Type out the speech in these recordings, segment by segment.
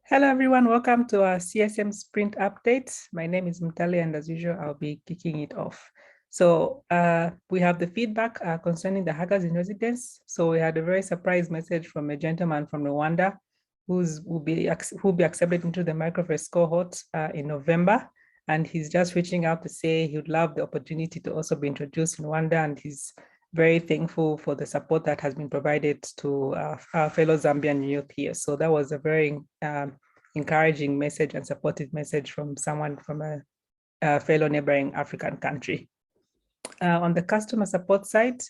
Hello, everyone. Welcome to our CSM Sprint update. My name is Mtali, and as usual, I'll be kicking it off. So we have the feedback concerning the hackers in residence. So we had a very surprise message from a gentleman from Rwanda who will be accepted into the Microverse cohort in November. And he's just reaching out to say he would love the opportunity to also be introduced in Rwanda, and he's very thankful for the support that has been provided to our fellow Zambian youth here. So that was a very encouraging message and supportive message from someone from a fellow neighboring African country. On the customer support side,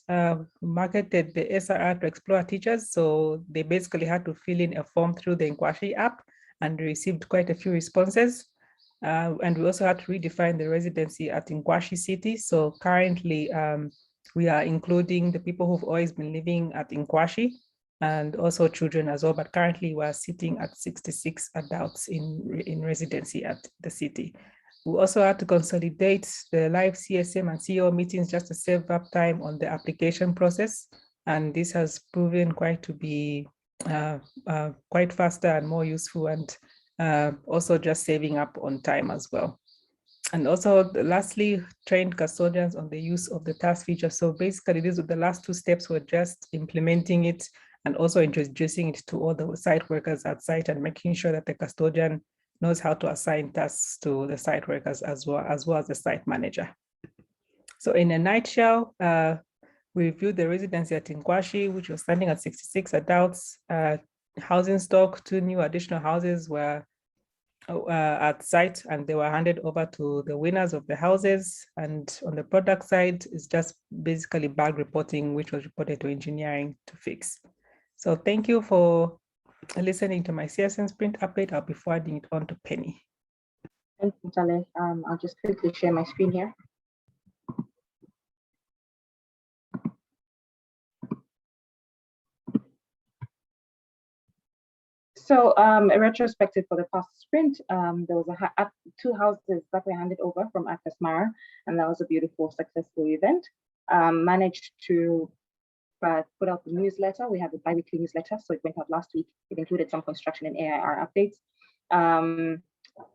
marketed the SRR to Explore teachers. So they basically had to fill in a form through the Inkwashi app and received quite a few responses. And we also had to redefine the residency at Inkwashi City. So currently, we are including the people who've always been living at Inkwashi and also children as well. But currently, we're sitting at 66 adults in residency at the city. We also had to consolidate the live CSM and CEO meetings just to save up time on the application process. And this has proven quite to be quite faster and more useful, and also just saving up on time as well. And also, lastly, trained custodians on the use of the task feature. So basically, these were the last two steps. Were just implementing it and also introducing it to all the site workers at site and making sure that the custodian knows how to assign tasks to the site workers as well as the site manager. So in a nutshell, we reviewed the residency at Inkwashi, which was standing at 66 adults. Housing stock, 2 new additional houses were at site, and they were handed over to the winners of the houses. And on the product side, it's just basically bug reporting, which was reported to engineering to fix. So thank you for listening to my CSM Sprint update. I'll be forwarding it on to Penny. Thank you, Tale. I'll just quickly share my screen here. So a retrospective for the past sprint, there was 2 houses that were handed over from Access Mara, and that was a beautiful, successful event. Managed to put out the newsletter. We have a bi-weekly newsletter, so it went out last week. It included some construction and AIR updates.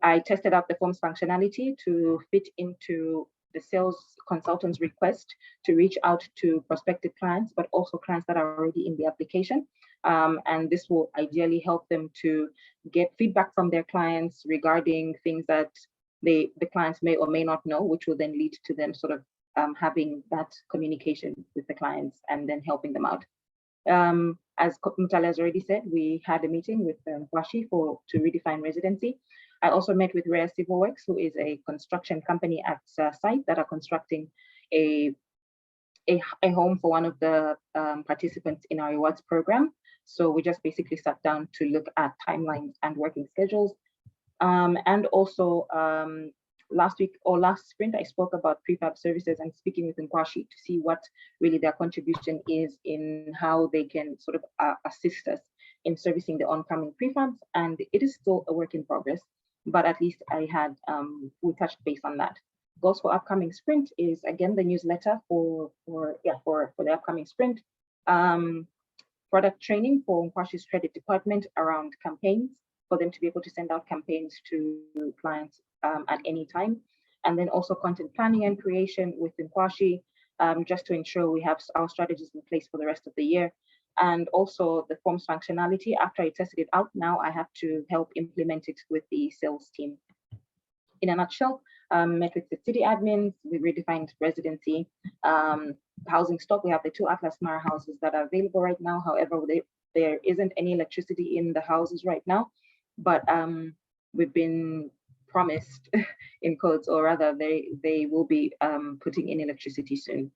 I tested out the forms functionality to fit into the sales consultant's request to reach out to prospective clients, but also clients that are already in the application. And this will ideally help them to get feedback from their clients regarding things that the clients may or may not know, which will then lead to them sort of having that communication with the clients and then helping them out. As Mutale has already said, we had a meeting with Washi to redefine residency. I also met with Rare Civil Works, who is a construction company at site that are constructing a home for one of the participants in our rewards program. So we just basically sat down to look at timelines and working schedules. And also last sprint, I spoke about prefab services and speaking with Nkwashi to see what really their contribution is in how they can sort of assist us in servicing the oncoming prefabs. And it is still a work in progress, but at least we touched base on that. Goals for upcoming sprint is again the newsletter for the upcoming sprint. Product training for Nkwashi's credit department around campaigns, for them to be able to send out campaigns to clients at any time. And then also content planning and creation with Nkwashi, just to ensure we have our strategies in place for the rest of the year. And also the forms functionality. After I tested it out, now I have to help implement it with the sales team. In a nutshell, met with the city admins, we redefined residency, housing stock. We have the 2 Atlas Mara houses that are available right now. However, there isn't any electricity in the houses right now, but we've been promised in codes, or rather they will be putting in electricity soon.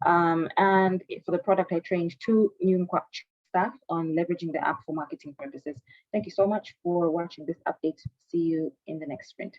And for the product, I trained 2 new staff on leveraging the app for marketing purposes. Thank you so much for watching this update. See you in the next sprint.